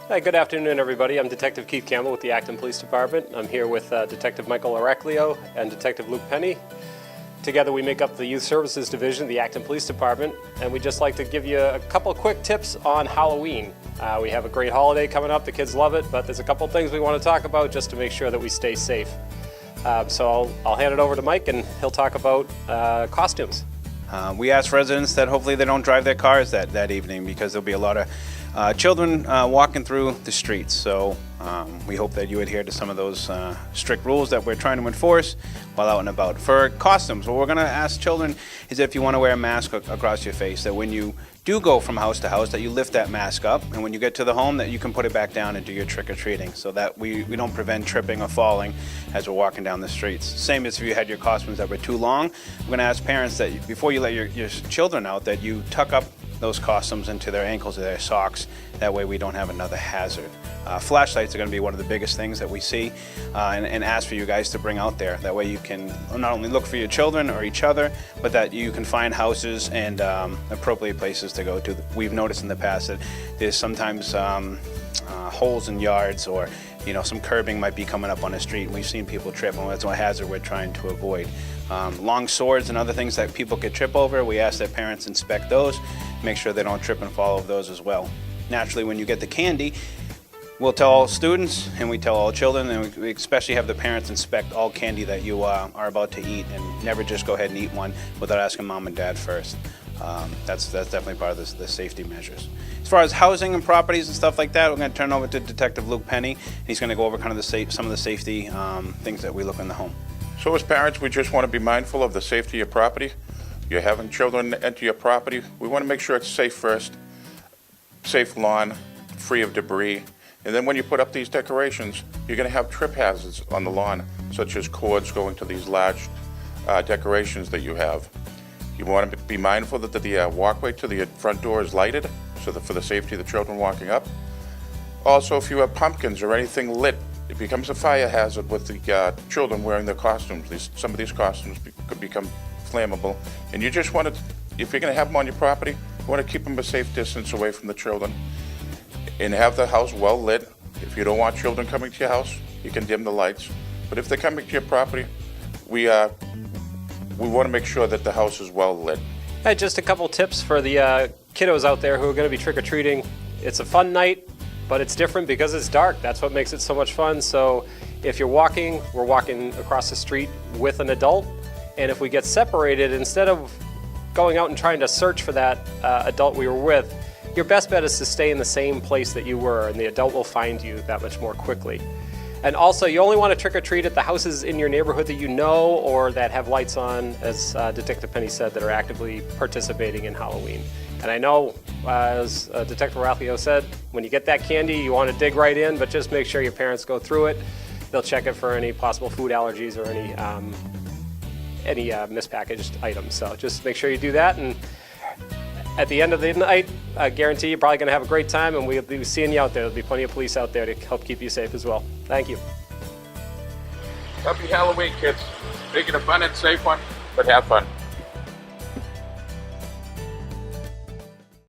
Hi, good afternoon, everybody. I'm Detective Keith Campbell with the Acton Police Department. I'm here with Detective Michael Areclio and Detective Luke Penny. Together we make up the Youth Services Division of the Acton Police Department, and we'd just like to give you a couple quick tips on Halloween. We have a great holiday coming up, the kids love it, but there's a couple things we want to talk about just to make sure that we stay safe. So I'll hand it over to Mike and he'll talk about costumes. We ask residents that hopefully they don't drive their cars that evening because there'll be a lot of children walking through the streets. So we hope that you adhere to some of those strict rules that we're trying to enforce while out and about. For costumes, what we're going to ask children is if you want to wear a mask across your face, that when you do go from house to house, that you lift that mask up, and when you get to the home, that you can put it back down and do your trick-or-treating, so that we don't prevent tripping or falling as we're walking down the streets. Same as if you had your costumes that were too long. We're going to ask parents that before you let your children out, that you tuck up those costumes into their ankles or their socks. That way we don't have another hazard. Flashlights are going to be one of the biggest things that we see and ask for you guys to bring out there. That way you can not only look for your children or each other, but that you can find houses and appropriate places to go to. We've noticed in the past that there's sometimes holes in yards, or some curbing might be coming up on the street, and we've seen people trip, and that's a hazard we're trying to avoid. Long swords and other things that people could trip over, we ask that parents inspect those, make sure they don't trip and fall over those as well. Naturally, when you get the candy, we'll tell all students and we tell all children, and we especially have the parents inspect all candy that you are about to eat, and never just go ahead and eat one without asking mom and dad first. That's definitely part of the safety measures. As far as housing and properties and stuff like that, we're going to turn over to Detective Luke Penny. He's going to go over kind of some of the safety things that we look in the home. So as parents, we just want to be mindful of the safety of your property. You're having children enter your property. We want to make sure it's safe first, safe lawn, free of debris. And then when you put up these decorations, you're going to have trip hazards on the lawn, such as cords going to these large decorations that you have. You want to be mindful that the walkway to the front door is lighted, so that for the safety of the children walking up. Also, if you have pumpkins or anything lit, it becomes a fire hazard with the children wearing their costumes. Some of these costumes could become flammable. And you just want to, if you're going to have them on your property, you want to keep them a safe distance away from the children. And have the house well lit. If you don't want children coming to your house, you can dim the lights. But if they're coming to your property, we want to make sure that the house is well lit. Hey, just a couple tips for the kiddos out there who are going to be trick-or-treating. It's a fun night, but it's different because it's dark. That's what makes it so much fun. So if you're walking, we're walking across the street with an adult, and if we get separated, instead of going out and trying to search for that adult we were with, your best bet is to stay in the same place that you were, and the adult will find you that much more quickly. And also, you only want to trick-or-treat at the houses in your neighborhood that you know or that have lights on, as Detective Penny said, that are actively participating in Halloween. And I know, as Detective Areclio said, when you get that candy, you want to dig right in, but just make sure your parents go through it. They'll check it for any possible food allergies or any mispackaged items. So just make sure you do that. And at the end of the night, I guarantee you're probably going to have a great time, and we'll be seeing you out there. There'll be plenty of police out there to help keep you safe as well. Thank you. Happy Halloween, kids. Make it a fun and safe one, but have fun.